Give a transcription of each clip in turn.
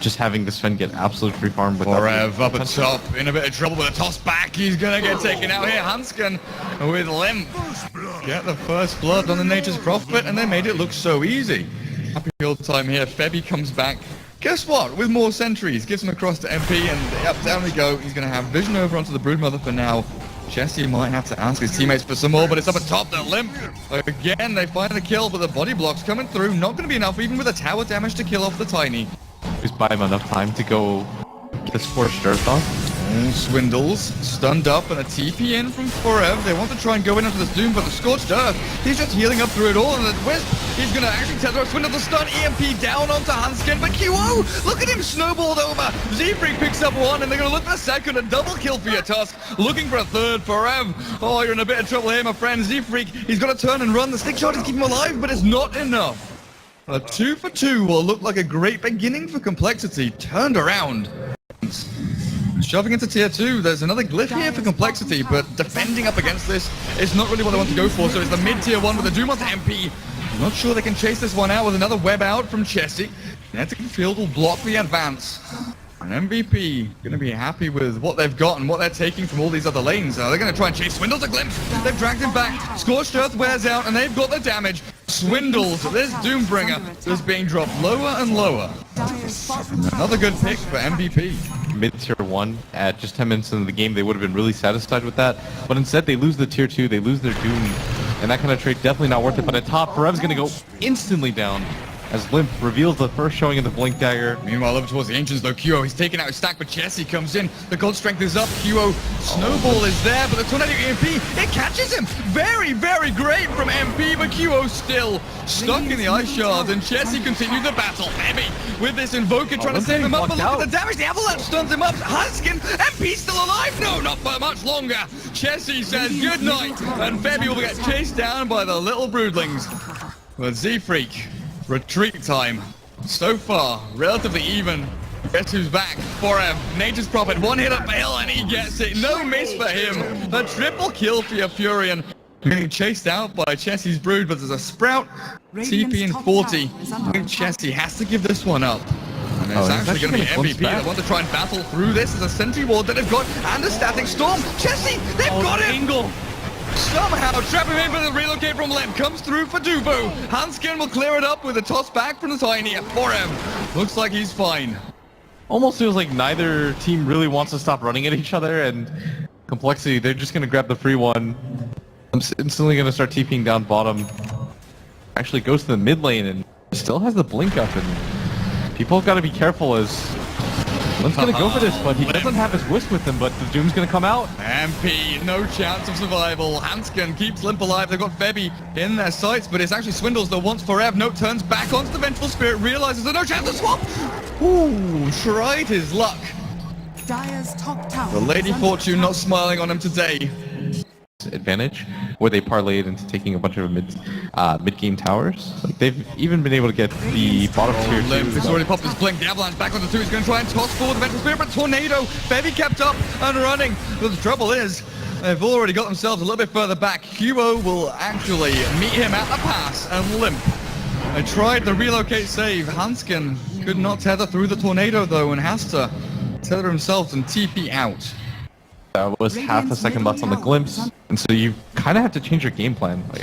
just having this Sven get absolute free farm with Forev up at top, in a bit of trouble with a toss back. He's gonna get taken out here. Hansken with Limp. Get the first blood on the Nature's Prophet, and they made it look so easy. Happy old time here. Febby comes back. Guess what? With more sentries, gives him across to MP, and up down we go. He's gonna have vision over onto the Broodmother for now. Jesse might have to ask his teammates for some more, but it's up at top. They're Limp. Again, they find the kill, but the body blocks coming through. Not gonna be enough, even with the tower damage to kill off the Tiny. Just buy him enough time to go get the Scorched Earth off. Swindles stunned up and a TP in from Forev. They want to try and go in into this Doom, but the Scorched Earth, he's just healing up through it all. And the Wisp, he's going to actually tether up Swindle the stun. EMP down onto Hansken, but QO, look at him snowballed over. Z-Freak picks up one, and they're going to look for a second. A double kill for your Tusk, looking for a third. Forev, oh, you're in a bit of trouble here, my friend. Z-Freak, he's got to turn and run. The stick shot is keeping him alive, but it's not enough. A 2 for 2 will look like a great beginning for Complexity. Turned around. Shoving into tier 2, there's another glyph here for Complexity, but defending up against this is not really what they want to go for, so it's the mid-tier 1 with the Doom onto MP. Not sure they can chase this one out with another web out from Chessie. Kinetic Field will block the advance. And MVP going to be happy with what they've got and what they're taking from all these other lanes. They're going to try and chase Swindles a glimpse. They've dragged him back. Scorched Earth wears out, and they've got the damage. Swindles, this Doombringer is being dropped lower and lower. Another good pick for MVP. Mid-tier 1 at just 10 minutes into the game, they would have been really satisfied with that. But instead, they lose the tier 2, they lose their Doom. And that kind of trade definitely not worth it. But at top, Forev's going to go instantly down as Limp reveals the first showing of the Blink Dagger. Meanwhile, over towards the Ancients, though, QO, he's taking out his stack, but Chessie comes in. The gold strength is up. QO, Snowball is there, but the Tornado EMP, it catches him. Very, very great from MP, but QO still stuck in the Ice Shard, and Chessie continued the battle. Heavy with this Invoker trying to save him up, but look at the damage. The Avalanche stuns him up. Hansken, MP's still alive. No, not for much longer. Chessie says good night, and Febby will get chased down by the little Broodlings. But Z-Freak, retreat time. So far, relatively even. Guess who's back? Forev, Nature's Prophet, one hit up fail and he gets it. No miss for him. A triple kill for your Furion. Getting chased out by Chessie's Brood, but there's a Sprout, TP in 40. I think Chessie has to give this one up. And it's actually going to be MVP that want to try and battle through this as a sentry ward that they've got and a static storm. Chessie, they've got him! Angle. Somehow trap him in, but the relocate from Limp comes through for Dubu. Hansken will clear it up with a toss back from the Tiny at 4M. Looks like he's fine. Almost feels like neither team really wants to stop running at each other, and Complexity, they're just going to grab the free one. I'm instantly going to start TPing down bottom. Actually goes to the mid lane and still has the blink up, and people have got to be careful as Limp's going to go for this, but he doesn't have his Wisp with him, but the Doom's going to come out. MP, no chance of survival. Hansken keeps Limp alive. They've got Febby in their sights, but it's actually Swindles that wants Forev. No, turns back onto the Vengeful Spirit, realizes there's no chance to swap. Ooh, tried his luck. The Lady Fortune not smiling on him today. Advantage where they parlayed into taking a bunch of mid-game towers. Like they've even been able to get the bottom tier 2. Limp has already popped his blink. The Avalanche back on the 2. He's going to try and toss forward the Vengeful Spirit, but Tornado. Febby kept up and running. But the trouble is, they've already got themselves a little bit further back. QO will actually meet him at the pass, and Limp. They tried the relocate save. Hansken could not tether through the Tornado though, and has to tether himself and TP out. That was half a second left on the glimpse, and so you kind of have to change your game plan. Like,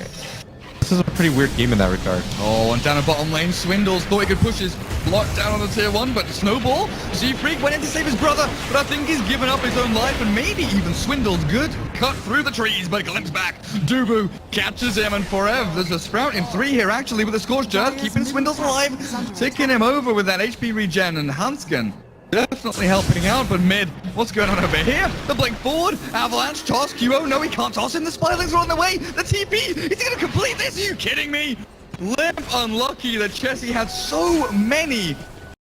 this is a pretty weird game in that regard. Oh, and down a bottom lane, Swindles thought he could push his block down on the tier 1, but Snowball, Z-Freak went in to save his brother, but I think he's given up his own life, and maybe even Swindles good. Cut through the trees, but Glimpse back. Dubu catches him, and Forev, there's a Sprout in 3 here actually with a Scorched Earth, keeping Swindles alive, ticking him over with that HP regen, and Hansken definitely helping out, but mid, what's going on over here? The blink forward, Avalanche, toss, QO, no he can't toss him, the Spirelings are on the way, the TP, is he going to complete this? Are you kidding me? Limp unlucky that Chessie had so many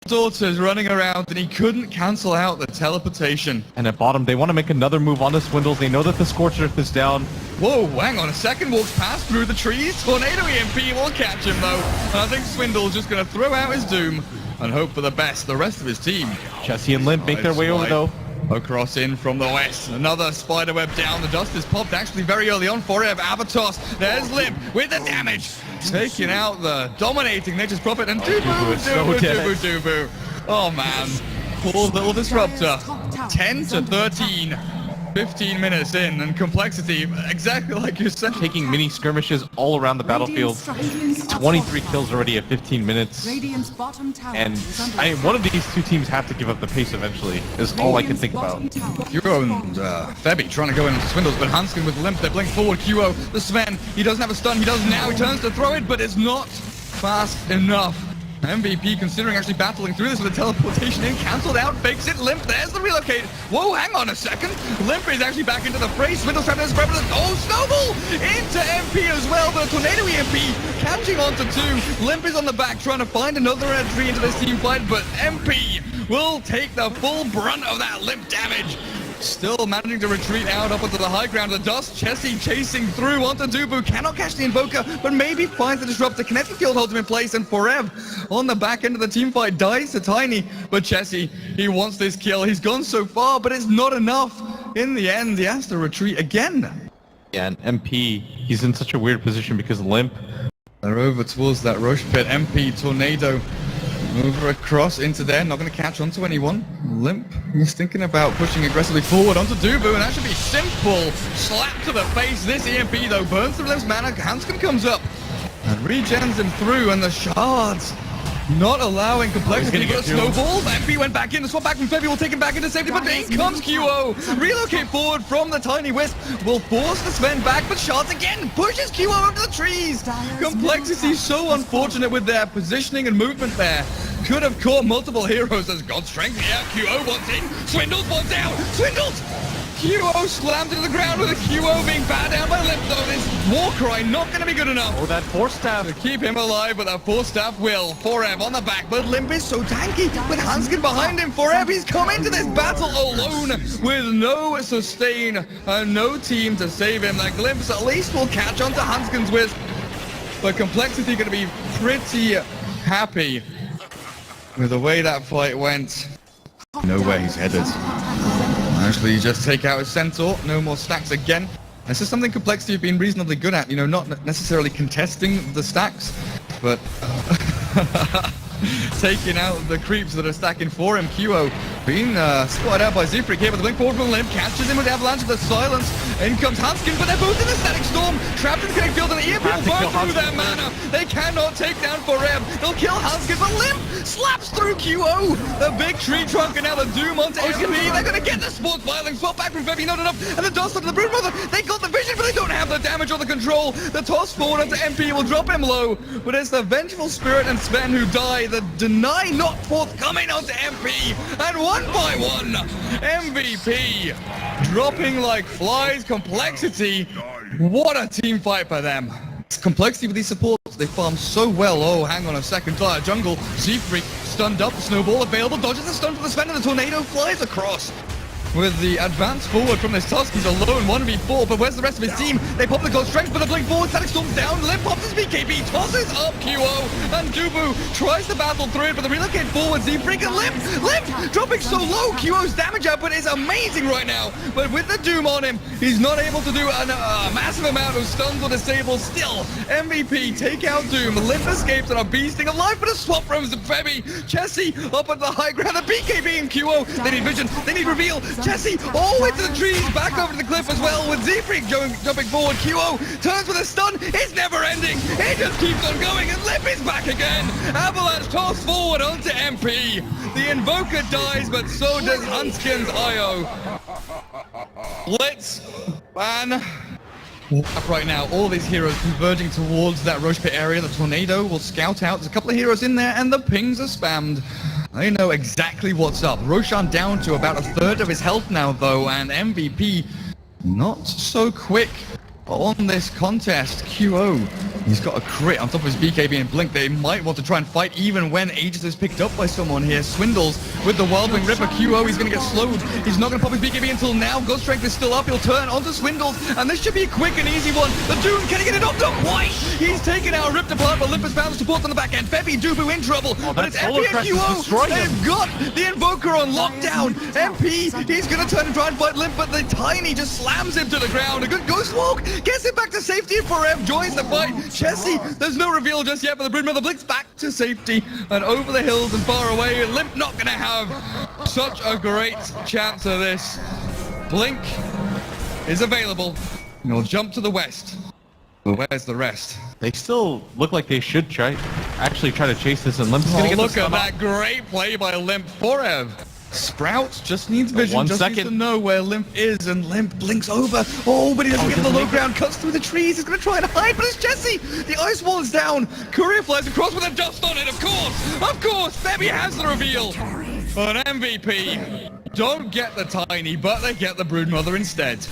daughters running around and he couldn't cancel out the teleportation. And at bottom, they want to make another move on the Swindles. They know that the Scorched Earth is down. Whoa, hang on a second, walks past through the trees. Tornado EMP will catch him though. And I think Swindle's just going to throw out his Doom and hope for the best. The rest of his team. Chessie and Limp make their way over though. Across in from the west. Another spiderweb down. The dust is popped actually very early on. Forev, Avatos. There's Limp with the damage. taking out the dominating Nature's Prophet and Dubu is so dead. Dubu. Oh man, poor little disruptor. 10 to 13. 15 minutes in, and complexity, exactly like you said. Taking mini skirmishes all around the battlefield. 23 kills already at 15 minutes. And one of these two teams have to give up the pace eventually, is all I can think about. QO and Febby trying to go into Swindles, but Hanskin with Limp, they blink forward. QO, the Sven, he doesn't have a stun, he does now, he turns to throw it, but it's not fast enough. MVP considering actually battling through this with a teleportation in, cancelled out, fakes it, Limp, there's the relocate. Whoa, hang on a second. Limp is actually back into the fray. Swindle's trying to spread it. Oh, Snowball into MP as well. The Tornado EMP catching onto two. Limp is on the back trying to find another entry into this team fight, but MP will take the full brunt of that Limp damage. Still managing to retreat out up onto the high ground. The dust, Chessie chasing through onto Dubu. Cannot catch the Invoker, but maybe finds the Disruptor. Kinetic Field holds him in place, and Forev on the back end of the team fight dies to Tiny. But Chessie, he wants this kill. He's gone so far, but it's not enough. In the end, he has to retreat again. Yeah, and MP, he's in such a weird position because Limp. They're over towards that rush pit. MP, Tornado, over across into there, not going to catch onto anyone. Limp, he's thinking about pushing aggressively forward onto Dubu, and that should be simple. Slap to the face. This EMP, though, burns through Limp's mana. Hanskin comes up and regens him through, and the shards not allowing complexity to snowball. MP went back in. The swap back from Febby will take him back into safety, but in comes QO. Relocate forward from the Tiny Wisp will force the Sven back, but shards again pushes QO over the trees. Complexity so unfortunate with their positioning and movement there. Could have caught multiple heroes as God Strength. Yeah, QO wants in. Swindles wants out. Swindles! QO slammed into the ground with a QO being batted down by Limp, though. This war cry not going to be good enough. Oh, that force staff. To keep him alive, but that force staff will. Forev on the back, but Limp is so tanky. With Hanskin behind him, Forev, he's come into this battle alone with no sustain and no team to save him. That Glimpse at least will catch onto Hanskin's Wisp. But Complexity going to be pretty happy with the way that fight went. Know where he's headed. Actually, just take out his Centaur. No more stacks again. This is something Complexity have been reasonably good at. You know, not necessarily contesting the stacks, but taking out the creeps that are stacking for him. QO being spotted out by Zifrik here, but the blink forward from Limp catches him with the avalanche of the silence. In comes Hanskin, but they're both in the static storm. Trapped in the kinetic field, and the EMP will burn through their mana. They cannot take down Forev. They'll kill Hanskin, but Limp slaps through QO. The big tree trunk, and now the Doom onto MP. They're going to get the sports violence. Swap back from Febby, not enough. And the dust onto the Broodmother. They got the vision, but they don't have the damage or the control. The toss forward onto MP will drop him low, but it's the Vengeful Spirit and Sven who die. The deny not forthcoming onto MP, and one by one, MVP dropping like flies. Complexity, what a team fight for them. Complexity with these supports, they farm so well. Oh, hang on a second, Dire Jungle, Zifrik stunned up, Snowball available, dodges the stun from the Sven, and the Tornado flies across. With the advance forward from this Tusk, he's alone, 1v4, but where's the rest of his team? They pop the God Strength, but the blink forward, Static Storm's down, Limp pops his BKB, tosses up QO, and Dubu tries to battle through it, but the relocate forward, Zifrik and Limp dropping so low. QO's damage output is amazing right now, but with the Doom on him, he's not able to do a massive amount of stuns or disables. Still, MVP take out Doom, Limp escapes on a beasting of life, but a swap from Febby. Chessie up at the high ground, the BKB and QO, they need vision, they need reveal. Chessie all the way to the trees, back over to the cliff as well, with Zifrik jumping forward. QO turns with a stun, it's never ending, it just keeps on going, and Limp is back again. Avalanche tossed forward onto MP. The Invoker dies, but so does Hanskin's IO. Blitz, ban. Up right now, all these heroes converging towards that rush pit area. The Tornado will scout out. There's a couple of heroes in there, and the pings are spammed. They know exactly what's up. Roshan down to about a third of his health now, though, and MVP not so quick on this contest. QO, he's got a crit on top of his BKB and Blink. They might want to try and fight even when Aegis is picked up by someone here. Swindles with the Wildwing Ripper. QO, he's going to get slowed. He's not going to pop his BKB until now. God Strength is still up. He'll turn onto Swindles, and this should be a quick and easy one. The Doom, can he get it off? Not quite. He's taken out, ripped apart, but Olympus found the support on the back end. Febby, Dubu in trouble, but it's MP and QO. They've got the Invoker on lockdown. MP, he's going to turn and try and fight Limp, but the Tiny just slams him to the ground. A good Ghost Walk gets him back to safety. Forev joins the fight. Chessy, there's no reveal just yet, but the Broodmother blinks back to safety and over the hills and far away. Limp not gonna have such a great chance of this. Blink is available, and he'll jump to the west. But where's the rest? They still look like they should actually try to chase this, and Limp's gonna Oh, get look the at stun that off. great play by Limp. Forev. Sprout just needs vision, 1 just needs second. to know where Limp is, and Limp blinks over. Oh, but he doesn't get to the low ground, cuts through the trees, he's gonna try and hide, but it's Jesse! The ice wall is down, Courier flies across with a dust on it, of course! Febby has the reveal! But MVP don't get the tiny, but they get the Broodmother instead.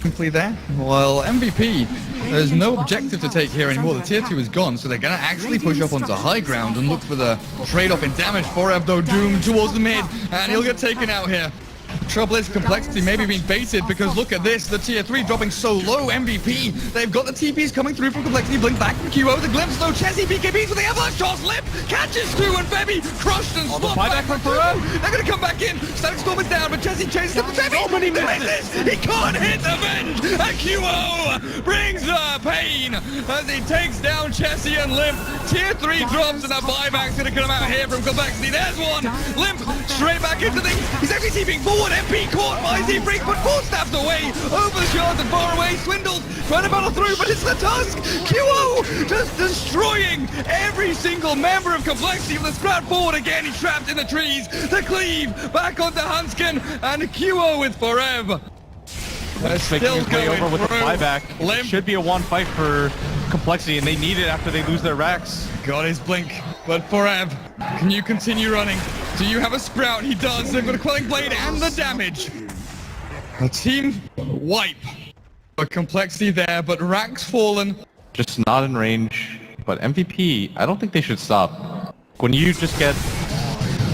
Simply there. Well, MVP, there's no objective to take here anymore. The tier 2 is gone, so they're gonna actually push up onto high ground and look for the trade-off in damage. Forev though doomed towards the mid, and he'll get taken out here. Trouble is, Complexity maybe being baited because look at this, the tier 3 dropping so low. MVP, they've got the TPs coming through from Complexity, blink back from QO, the glimpse though, Chessy, BKBs with the avalanche toss, Lip catches 2 and Febby crushed and swapped back from Perot. They're gonna come back in, Static Storm is down, but Chessy chases him, Febby misses, he can't hit the venge, and QO brings the pain as he takes down Chessy and Limp. Tier 3 drops and a buyback's gonna come out here from Complexity. There's one, Limp straight back into things, he's actually TPing forward. MP caught by Z-Freak, but 4 snaps away, over the shards and far away. Swindles trying to battle through, but it's the Tusk. QO just destroying every single member of Complexity with the Sprat forward again. He's trapped in the trees. The cleave back onto Hanskin, and QO with Forev. They're Making his way over with the buyback. Limp It should be a 1-fight for Complexity, and they need it after they lose their racks. got his blink, but Forev, can you continue running? Do you have a Sprout? He does. They've got a Quelling Blade and the damage. A team wipe. A Complexity there, but Rack's fallen. Just not in range. But MVP, I don't think they should stop. When you just get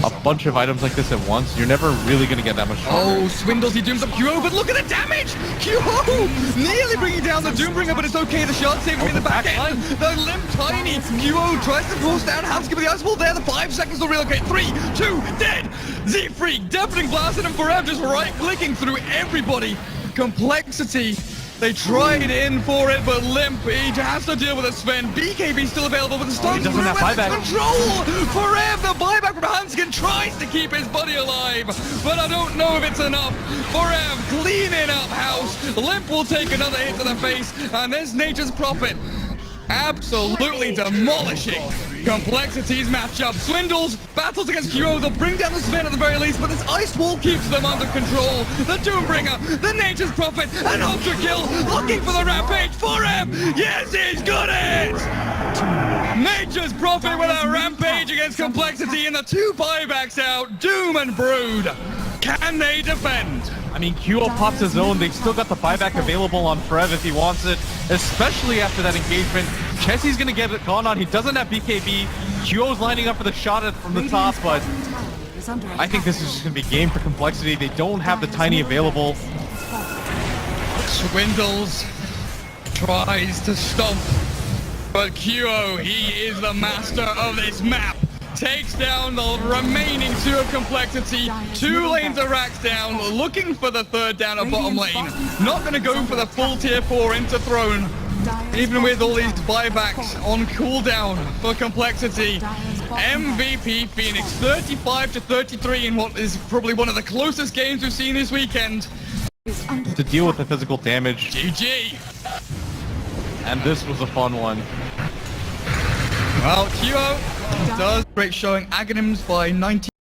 a bunch of items like this at once, you're never really going to get that much stronger. Oh, Swindles, he dooms up QO, but look at the damage! QO nearly bringing down the Doombringer, but it's okay. The shard saved him in the back end. The Limp Tiny. QO tries to force down Hanskin with the ice wall there. The 5 seconds will relocate. 3, 2, dead! Z-Freak, deafening blasted him forever, just right-clicking through everybody. Complexity. They tried in for it, but Limp, he has to deal with a Sven. BKB still available with the stuns. He doesn't have buyback. Control! Forever, the buyback from Hanskin tries to keep his buddy alive, but I don't know if it's enough. Forever cleaning up house. Limp will take another hit to the face, and there's Nature's Prophet. Absolutely demolishing Complexity's matchup. Swindles battles against QO. They'll bring down the Sven at the very least, but this ice wall keeps them under control. The Doombringer, the Nature's Prophet, an Ultra Kill, looking for the Rampage for him. Yes, he's got it! Nature's Prophet with a Rampage against Complexity, and the 2 buybacks out. Doom and Brood. Can they defend? I mean, QO pops his own. They've still got the buyback available on Forev if he wants it, especially after that engagement. Chessy's going to get it gone on. He doesn't have BKB. QO's lining up for the shot from the top, but I think this is just going to be game for Complexity. They don't have the Tiny available. Swindles tries to stomp, but QO, he is the master of this map. Takes down the remaining 2 of Complexity. 2 lanes of racks down, looking for the 3rd down at bottom lane. Not going to go for the full tier 4 into Throne, even with all these buybacks on cooldown for Complexity. MVP Phoenix 35-33 in what is probably one of the closest games we've seen this weekend. To deal with the physical damage. GG. And this was a fun one. Well, QO does great showing. Aghanims by 19.